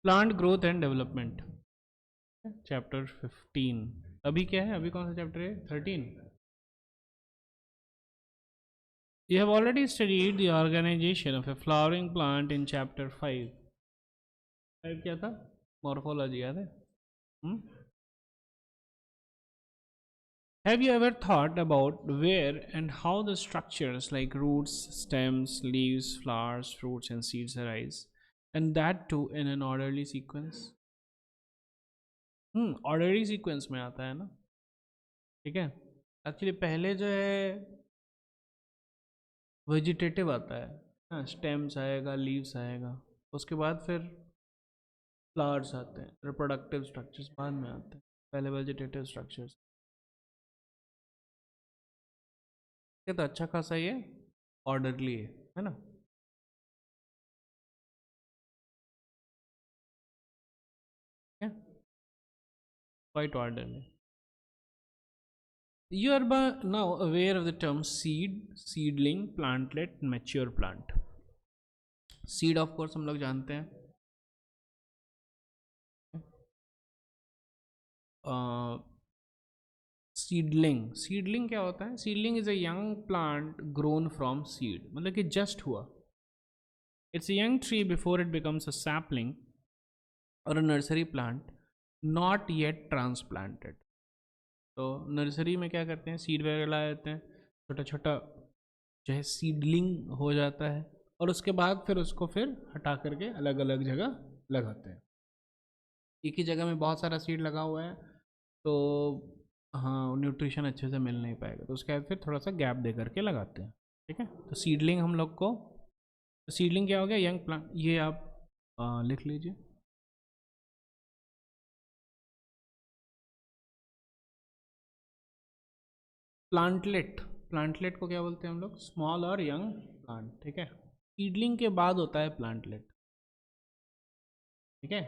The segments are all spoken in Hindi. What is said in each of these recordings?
Plant growth and development, chapter 15। अभी क्या है, अभी कौन सा चैप्टर है? 13। You have already studied the organization of a flowering plant in chapter 5. 5 क्या था? मॉर्फोलॉजी, याद है? Have you ever thought about where and how the structures like roots, stems, leaves, flowers, fruits, and seeds arise, and that too in an orderly sequence? Orderly sequence में आता है ना, ठीक है। एक्चुअली पहले जो है वेजिटेटिव आता है, हाँ, स्टेम्स आएगा, लीव्स आएगा, उसके बाद फिर फ्लावर्स आते हैं, रिप्रोडक्टिव स्ट्रक्चर्स बाद में आते हैं, पहले वेजिटेटिव स्ट्रक्चर्स। ये तो अच्छा खासा ये ऑर्डरली है ना। Quite orderly. You are now aware of the term seed, seedling, plantlet, mature plant. Seed of course हम लोग जानते हैं, सीडलिंग क्या होता है? Seedling is a young plant grown from seed, मतलब कि जस्ट हुआ, it's a young tree before it becomes a sapling और a nursery plant not yet transplanted. तो नर्सरी में क्या करते हैं, सीड वगैरह ला देते हैं, छोटा छोटा जो है सीडलिंग हो जाता है, और उसके बाद फिर उसको फिर हटा करके अलग अलग जगह लगाते हैं। एक ही जगह में बहुत सारा सीड लगा हुआ है तो हाँ न्यूट्रिशन अच्छे से मिल नहीं पाएगा, तो उसके बाद फिर थोड़ा सा गैप दे करके लगाते हैं, ठीक है। तो सीडलिंग हम लोग को, सीडलिंग क्या हो गया? Young plant. ये आप लिख लीजिए। प्लांटलेट, प्लांटलेट को क्या बोलते हैं हम लोग? स्मॉल और यंग प्लांट, ठीक है। सीडलिंग के बाद होता है प्लांटलेट, ठीक है।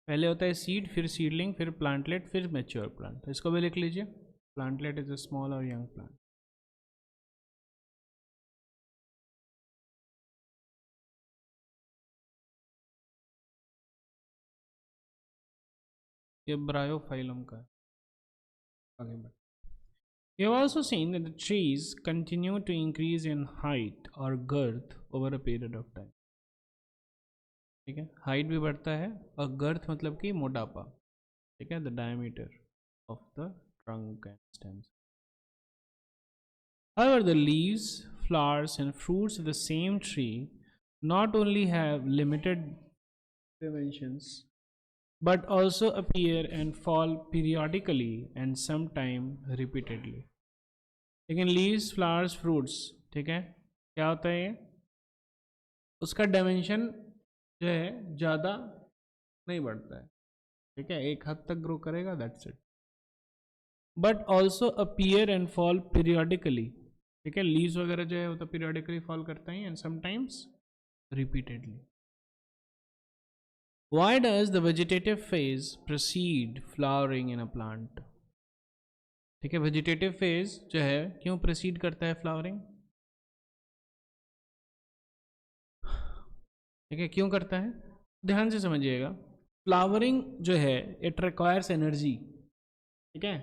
पहले होता है सीड, फिर सीडलिंग, फिर प्लांटलेट, फिर मैच्योर प्लांट। तो इसको भी लिख लीजिए, प्लांटलेट इज अ स्मॉल और यंग प्लांट। ये ब्रायोफाइलम का है। आगे बढ़, you have also seen that the trees continue to increase in height or girth over a period of time, ठीक है। हाइट भी बढ़ता है और गर्थ मतलब कि मोटापा, ठीक है, the diameter of the trunk and stems. However, the leaves, flowers, and fruits of the same tree not only have limited dimensions but also appear and fall periodically and sometimes repeatedly. लेकिन लीव्स, फ्लावर्स, फ्रूट्स, ठीक है, क्या होता है ये? उसका डायमेंशन जो है ज़्यादा नहीं बढ़ता है, ठीक है, एक हद तक ग्रो करेगा, that's it. But also appear and fall periodically, ठीक है, लीव्स वगैरह जो है वो तो पीरियडिकली फॉल करता ही, and sometimes repeatedly. Why does the vegetative phase precede flowering in a plant? ठीक है, वेजिटेटिव फेज जो है क्यों प्रोसीड करता है फ्लावरिंग? ठीक है, क्यों करता है? ध्यान से समझिएगा, फ्लावरिंग जो है इट रिक्वायर्स एनर्जी, ठीक है,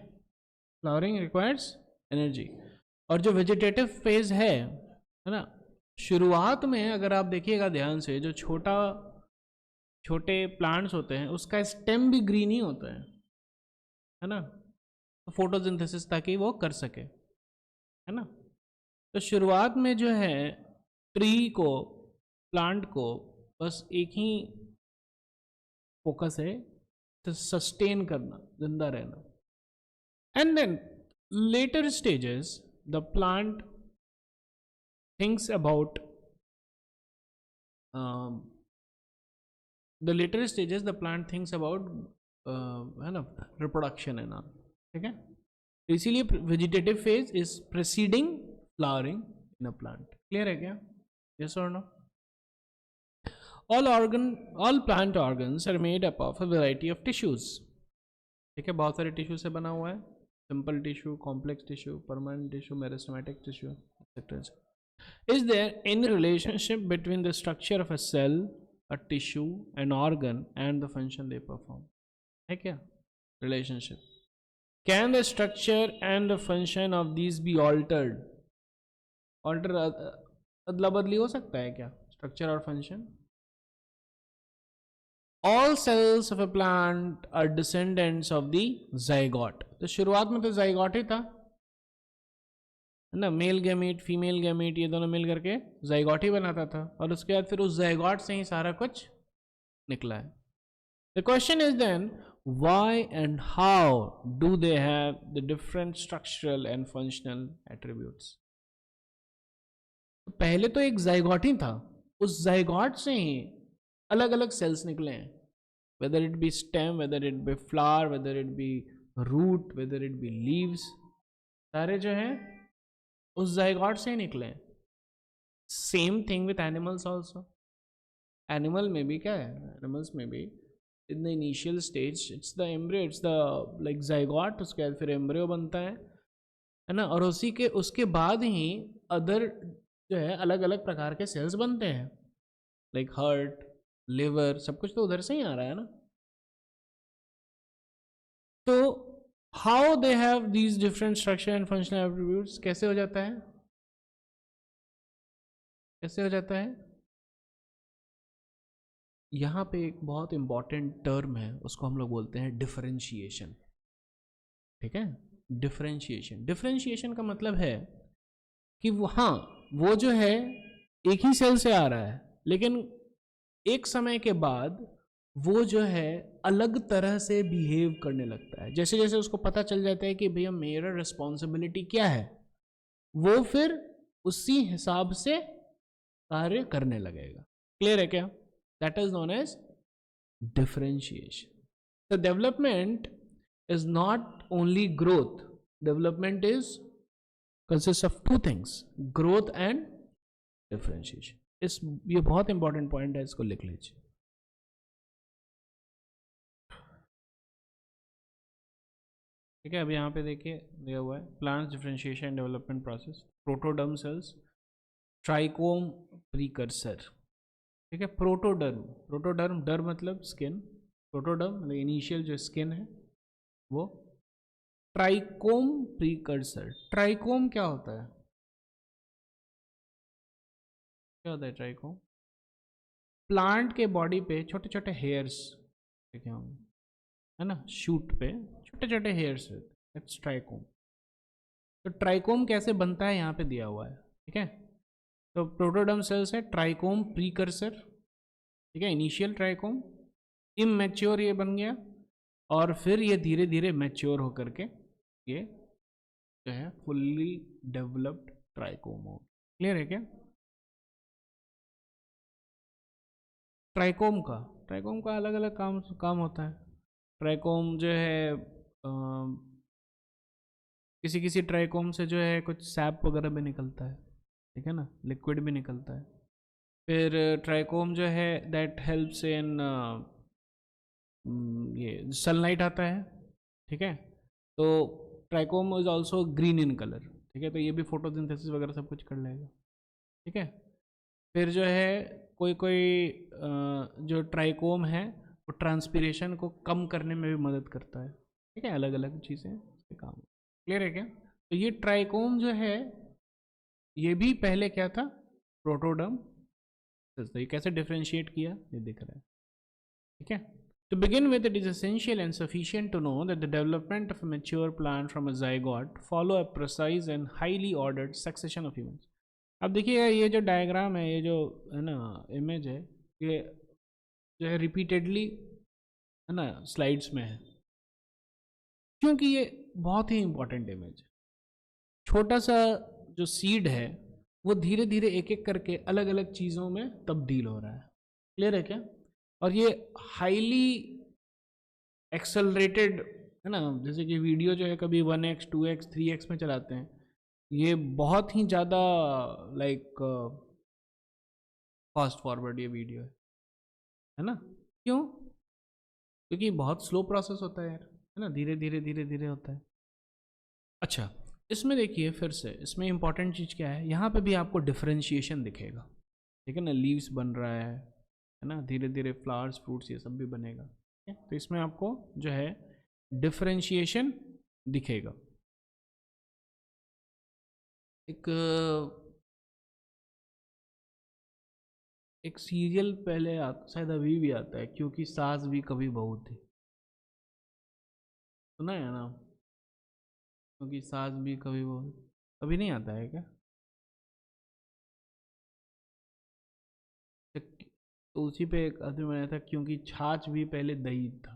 फ्लावरिंग रिक्वायर्स एनर्जी। और जो वेजिटेटिव फेज है ना, शुरुआत में अगर आप देखिएगा ध्यान से, जो छोटे प्लांट्स होते हैं उसका स्टेम भी ग्रीन ही होता है ना, तो फोटोसिंथेसिस ताकि वो कर सके, है ना। तो शुरुआत में जो है ट्री को, प्लांट को बस एक ही फोकस है, तो सस्टेन करना, जिंदा रहना। And then later stages the plant thinks about the later stages the plant thinks about है ना, रिप्रोडक्शन है ना, ठीक है। इसीलिए vegetative phase is preceding flowering in a plant. Clear है क्या? यस और no? all plant organs are made up of a variety of tissues, ठीक है, बहुत सारे टिश्यू से बना हुआ है, simple tissue, complex tissue, permanent tissue, meristematic tissue, etcetera. Is there any relationship between the structure of a cell, a tissue, an organ, and the function they perform. है क्या relationship? Can the structure and the function of these be altered? Alter अदला बदली हो सकता है क्या structure और function? All cells of a plant are descendants of the zygote. तो शुरुआत में तो zygote ही था, है ना, मेल गैमीट फीमेल गैमीट ये दोनों मिल करके zygote ही बनाता था, और उसके बाद फिर उस zygote से ही सारा कुछ निकला है. The question is then, why and how do they have the different structural and functional attributes? पहले तो एक zygote ही था, उस zygote से ही अलग अलग सेल्स निकले हैं, whether it be stem, whether it be flower, whether it be root, whether it be leaves, सारे जो हैं उस zygote से ही निकले हैं. Same thing with animals also. Animal में भी क्या है, एनिमल्स में भी in the initial stage it's the embryo, it's the like zygote, उसके बाद फिर एम्ब्रियो बनता है ना, और उसी के उसके बाद ही अदर जो है अलग अलग प्रकार के सेल्स बनते हैं, लाइक हार्ट, लिवर, सब कुछ तो उधर से ही आ रहा है ना. तो how they have these different structure and functional attributes, कैसे हो जाता है, कैसे हो जाता है. यहाँ पे एक बहुत इंपॉर्टेंट टर्म है, उसको हम लोग बोलते हैं डिफरेंशिएशन. ठीक है, डिफरेंशिएशन. डिफरेंशिएशन का मतलब है कि वो जो है एक ही सेल से आ रहा है, लेकिन एक समय के बाद वो जो है अलग तरह से बिहेव करने लगता है. जैसे जैसे उसको पता चल जाता है कि भैया मेरा रिस्पॉन्सिबिलिटी क्या है, वो फिर उसी हिसाब से कार्य करने लगेगा. क्लियर है क्या? That is known as differentiation. The development is not only growth. Development is consist of two things, growth and differentiation. ये बहुत इंपॉर्टेंट पॉइंट है, इसको लिख लीजिए. ठीक है, अभी यहाँ पे देखिए दिया हुआ है plants differentiation development process. Protoderm cells, trichome precursor. ठीक है, प्रोटोडर्म, प्रोटोडर्म, डर्म मतलब स्किन, प्रोटोडर्म मतलब इनिशियल जो स्किन है वो. Trichome precursor. ट्राइकोम क्या होता है, क्या होता है ट्राइकोम? प्लांट के बॉडी पे छोटे छोटे हेयर्स देखे होंगे, है ना, शूट पे छोटे छोटे हेयर्स रहते हैं, दैट्स ट्राइकोम. तो ट्राइकोम कैसे बनता है यहाँ पे दिया हुआ है. ठीक है, तो प्रोटोडर्म सेल्स है, ट्राइकोम प्रीकर्सर. ठीक है, इनिशियल ट्राइकोम, इमैच्योर ये बन गया, और फिर ये धीरे धीरे मैच्योर होकर के ये जो है फुल्ली डेवलप्ड ट्राइकोम हो. क्लियर है क्या? ट्राइकोम का अलग अलग काम होता है. ट्राइकोम जो है किसी किसी ट्राइकोम से जो है कुछ सैप वगैरह भी निकलता है. ठीक है ना, लिक्विड भी निकलता है. फिर ट्राइकोम जो है दैट हेल्प्स इन ये सनलाइट आता है. ठीक है, तो trichome is also green in colour. ठीक है, तो ये भी फोटोसिंथेसिस वगैरह सब कुछ कर लेगा. ठीक है, फिर जो है कोई जो ट्राइकोम है वो ट्रांसपीरेशन को कम करने में भी मदद करता है. ठीक है, अलग अलग चीज़ें इसके काम. क्लियर है क्या? तो ये ट्राइकोम जो है ये भी पहले क्या था, प्रोटोडर्म. तो ये कैसे डिफरेंशिएट किया ये दिख रहा है. ठीक है, to begin with, it is essential and sufficient to know that the development of a mature plant from a zygote follow a precise and highly ordered succession of events. अब देखिए ये जो डायग्राम है, ये जो है ना इमेज है, ये जो है रिपीटेडली है ना स्लाइड्स में है, क्योंकि ये बहुत ही इंपॉर्टेंट इमेज है. छोटा सा जो सीड है वो धीरे धीरे एक एक करके अलग अलग चीज़ों में तब्दील हो रहा है. क्लियर है क्या? और ये हाईली एक्सेलरेटेड है ना, जैसे कि वीडियो जो है कभी 1x 2x 3x में चलाते हैं, ये बहुत ही ज़्यादा लाइक फास्ट फॉरवर्ड ये वीडियो है ना. क्यों? क्योंकि बहुत स्लो प्रोसेस होता है यार, है ना, धीरे धीरे धीरे धीरे होता है. अच्छा, इसमें देखिए फिर से इसमें इंपॉर्टेंट चीज़ क्या है, यहाँ पे भी आपको डिफरेंशिएशन दिखेगा. ठीक है ना, लीव्स बन रहा है, है ना, धीरे धीरे फ्लावर्स फ्रूट्स ये सब भी बनेगा। ठीक है, तो इसमें आपको जो है डिफरेंशिएशन दिखेगा। एक सीरियल पहले आता, शायद अभी भी आता है, क्योंकि सास भी कभी बहू थी, सुना है ना, क्योंकि सास भी कभी बहू, अभी नहीं आता है क्या? तो उसी पे एक आदमी बनाया था, क्योंकि छाछ भी पहले दही था।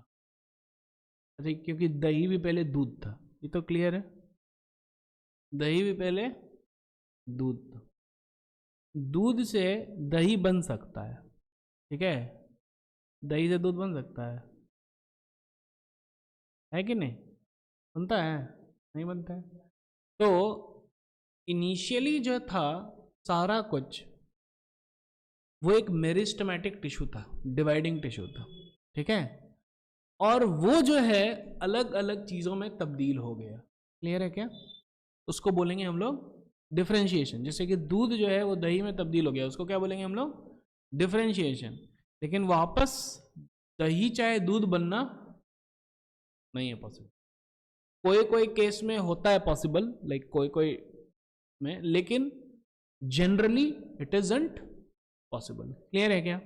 अच्छा, क्योंकि दही भी पहले दूध था, ये तो क्लियर है, दही भी पहले दूध था, दूध से दही बन सकता है। ठीक है, दही से दूध बन सकता है कि नहीं? बनता है? नहीं बनता है। तो इनिशियली जो था सारा कुछ, वो एक मेरिस्टेमेटिक टिश्यू था, डिवाइडिंग टिश्यू था। ठीक है, और वो जो है अलग अलग चीजों में तब्दील हो गया। क्लियर है क्या? उसको बोलेंगे हम लोग डिफरेंशिएशन। जैसे कि दूध जो है वो दही में तब्दील हो गया, उसको क्या बोलेंगे हम लोग? डिफरेंशिएशन। लेकिन वापस दही चाहे दूध बनना नहीं है पॉसिबल। कोई कोई केस में होता है पॉसिबल, लाइक कोई कोई में, लेकिन generally it isn't possible. Clear है क्या?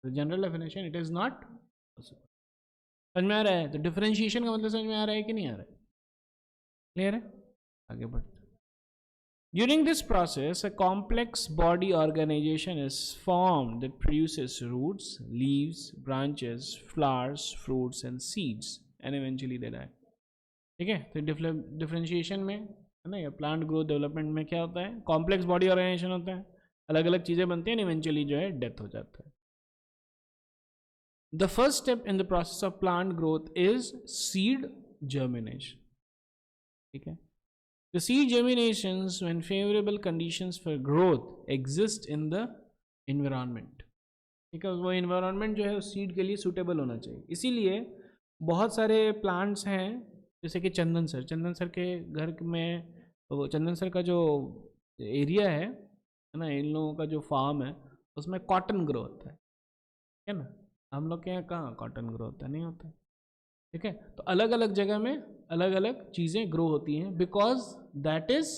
General definition, it is not possible. समझ में आ रहा है? तो डिफरेंशिएशन का मतलब समझ में आ रहा है कि नहीं आ रहा है? क्लियर है? आगे बढ़ते। During this process, a complex body organization is formed that produces roots, leaves, branches, flowers, fruits, and seeds, and eventually they die. ठीक है, तो डिफरेंशिएशन में है ना, या प्लांट ग्रोथ डेवलपमेंट में क्या होता है? कॉम्प्लेक्स बॉडी ऑर्गेनाइजेशन होता है, अलग अलग चीज़ें बनती हैं, इवेंचुअली जो है डेथ हो जाता है। The first step in the process of plant growth is seed germination. ठीक है, the seed germinations when favorable conditions for growth exist in the environment। ठीक है, वो environment जो है उस सीड के लिए suitable होना चाहिए। इसीलिए बहुत सारे plants हैं, जैसे कि चंदन सर के घर में, वो चंदन सर का जो एरिया है ना, इन लोगों का जो फार्म है, उसमें कॉटन ग्रो होता है ना। हम लोग के यहाँ कहाँ कॉटन ग्रो होता है? नहीं होता। ठीक है, तो अलग अलग जगह में अलग अलग चीज़ें ग्रो होती हैं, because that is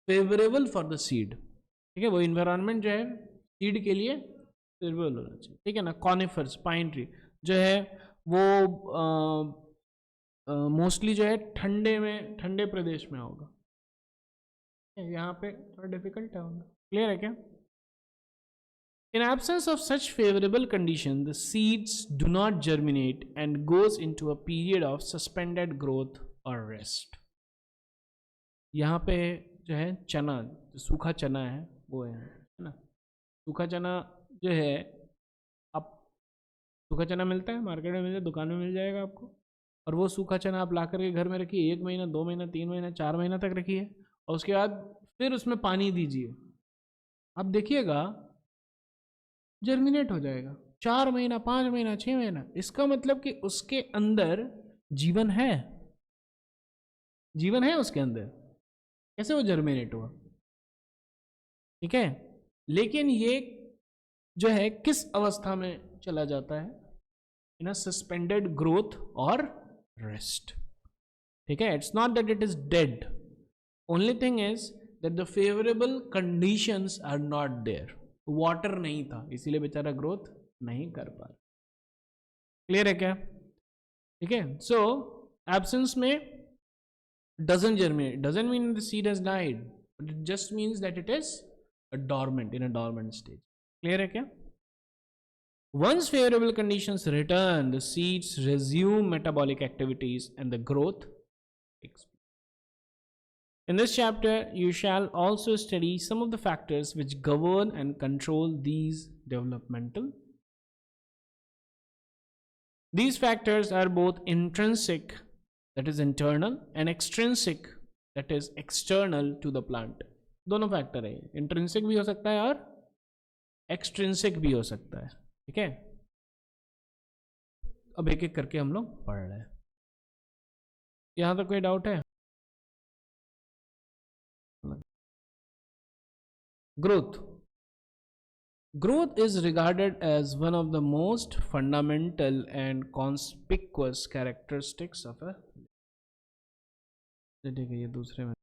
favourable for the seed. ठीक है, वो इन्वायरमेंट जो है सीड के लिए फेवरेबल होना चाहिए। ठीक है ना। कॉनिफर्स, पाइन ट्री जो है वो मोस्टली जो है ठंडे प्रदेश में होगा, यहाँ पे थोड़ा डिफिकल्ट है होना। क्लियर है क्या? In absence of such favorable condition, the seeds do not germinate and goes into a period of suspended growth or rest. यहाँ पे जो है चना, जो सूखा चना है वो है ना। सूखा चना जो है, आप सूखा चना मिलता है मार्केट में, मिलता है, दुकान में मिल जाएगा आपको। और वो सूखा चना आप ला करके घर में रखिए, 1 महीना 2 महीना 3 महीना 4 महीना तक रखिए, और उसके बाद फिर उसमें पानी दीजिए, आप देखिएगा जर्मिनेट हो जाएगा। 4 महीना 5 महीना 6 महीना, इसका मतलब कि उसके अंदर जीवन है, जीवन है उसके अंदर। कैसे वो जर्मिनेट हुआ? ठीक है, लेकिन ये जो है किस अवस्था में चला जाता है? इन अ सस्पेंडेड ग्रोथ और रेस्ट। ठीक है, it's not that it is dead, only thing is that the favourable conditions are not there. Water नहीं था, इसीलिए बेचारा ग्रोथ नहीं कर पा रहा। क्लियर है क्या? ठीक है, सो एब्सेंस में doesn't germinate, doesn't mean the seed has died, but it just means that it is a dormant, in a dormant stage. Clear है क्या? Once favorable conditions return, the seeds resume metabolic activities and the growth expands. In this chapter, you shall also study some of the factors which govern and control these developmental. These factors are both intrinsic, that is internal, and extrinsic, that is external to the plant. दोनों फैक्टर है, इंट्रिंसिक भी हो सकता है और एक्सट्रिंसिक भी हो सकता है। ठीक है, अब एक एक करके हम लोग पढ़ रहे हैं। यहां तक कोई डाउट है? Growth Growth is regarded as one of the most fundamental and conspicuous characteristics of a, ठीक है ये दूसरे में